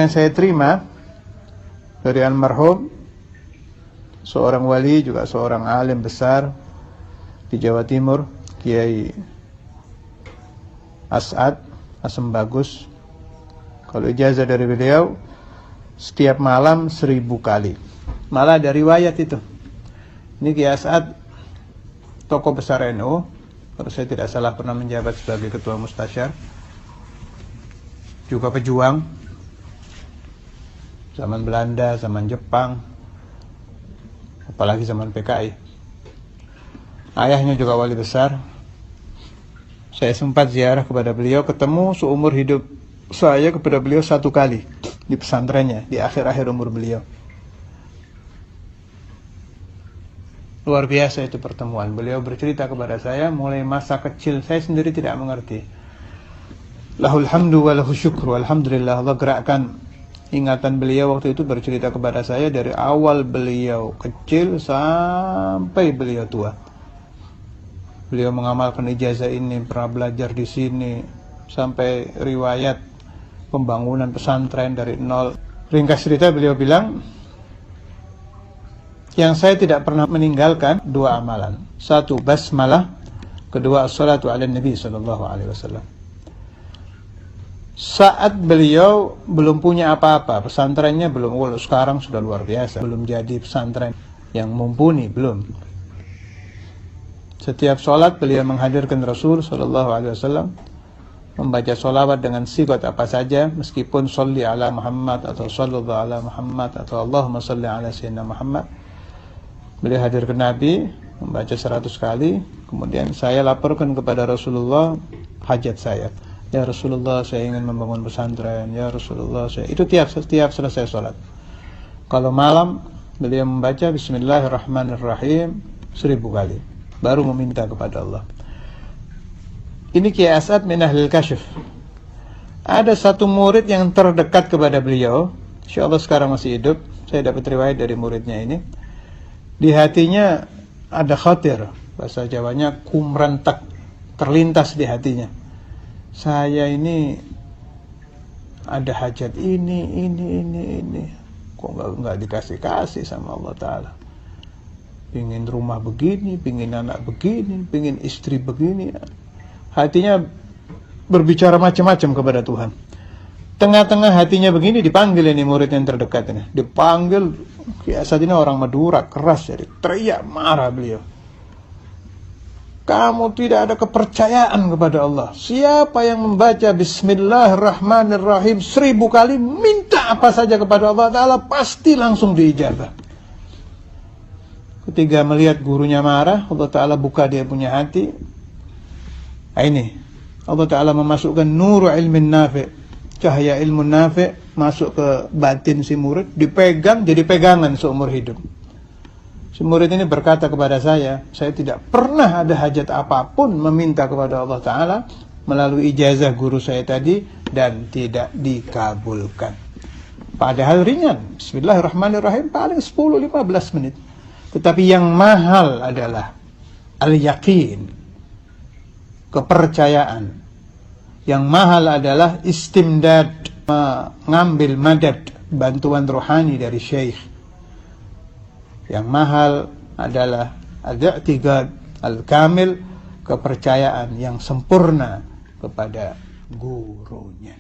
yang saya terima dari almarhum, seorang wali juga seorang alim besar di Jawa Timur, Kiai As'ad Asem Bagus. Kalau ijazah dari beliau, setiap malam 1000 kali. Malah ada riwayat itu. Ini Kiai As'ad, tokoh besar NU, kalau saya tidak salah pernah menjabat sebagai ketua mustasyar, juga pejuang zaman Belanda, zaman Jepang, apalagi zaman PKI. Ayahnya juga wali besar. Saya sempat ziarah kepada beliau, ketemu seumur hidup saya kepada beliau 1 kali di pesantrennya, di akhir-akhir umur beliau. Luar biasa itu pertemuan. Beliau bercerita kepada saya mulai masa kecil, saya sendiri tidak mengerti. Lahul hamdu wa lahu syukru. Alhamdulillah, Allah gerakkan ingatan beliau waktu itu, bercerita kepada saya dari awal beliau kecil sampai beliau tua. Beliau mengamalkan ijazah ini, pernah belajar di sini, sampai riwayat pembangunan pesantren dari nol. Ringkas cerita, beliau bilang, yang saya tidak pernah meninggalkan 2 amalan. 1, basmalah. 2, as-salatu ala nabi sallallahu alaihi wasallam. Saat beliau belum punya apa-apa, pesantrennya belum, kalau sekarang sudah luar biasa, belum jadi pesantren yang mumpuni, belum. Setiap sholat beliau menghadirkan Rasul sallallahu alaihi wasallam, membaca sholawat dengan sigat apa saja, meskipun sholli ala Muhammad atau sallallahu ala Muhammad atau Allahumma sholli ala sayyidina Muhammad. Beliau hadirkan Nabi, membaca 100 kali, kemudian saya laporkan kepada Rasulullah hajat saya. Ya Rasulullah, saya ingin membangun pesantren. Ya Rasulullah, saya... Itu tiap selesai sholat. Kalau malam, beliau membaca Bismillahirrahmanirrahim 1000 kali, baru meminta kepada Allah. Ini Kiai As'ad min Ahlil Kasyf. Ada satu murid yang terdekat kepada beliau, insyaallah sekarang masih hidup, saya dapat riwayat dari muridnya ini. Di hatinya ada khatir, bahasa Jawanya kumrentek, terlintas di hatinya. Saya ini ada hajat ini. Kok nggak dikasih sama Allah Ta'ala. Pingin rumah begini, pingin anak begini, pingin istri begini. Hatinya berbicara macam-macam kepada Tuhan. Tengah-tengah hatinya begini, dipanggil ini murid yang terdekat ini. Dipanggil, biasa ini orang Madura, keras, jadi teriak marah beliau. Kamu tidak ada kepercayaan kepada Allah. Siapa yang membaca Bismillahirrahmanirrahim 1000 kali, minta apa saja kepada Allah Ta'ala, pasti langsung diijabah. Ketika melihat gurunya marah, Allah Ta'ala buka dia punya hati. Nah ini, Allah Ta'ala memasukkan nur ilmin nafi', cahaya ilmu nafi' masuk ke batin si murid, dipegang, jadi pegangan seumur hidup. Si murid ini berkata kepada saya tidak pernah ada hajat apapun meminta kepada Allah Ta'ala melalui ijazah guru saya tadi dan tidak dikabulkan. Padahal ringan, Bismillahirrahmanirrahim paling 10-15 menit. Tetapi yang mahal adalah al-yaqin, kepercayaan. Yang mahal adalah istimdad, mengambil madad, bantuan rohani dari syekh. Yang mahal adalah al-i'tiqad al-kamil, kepercayaan yang sempurna kepada gurunya.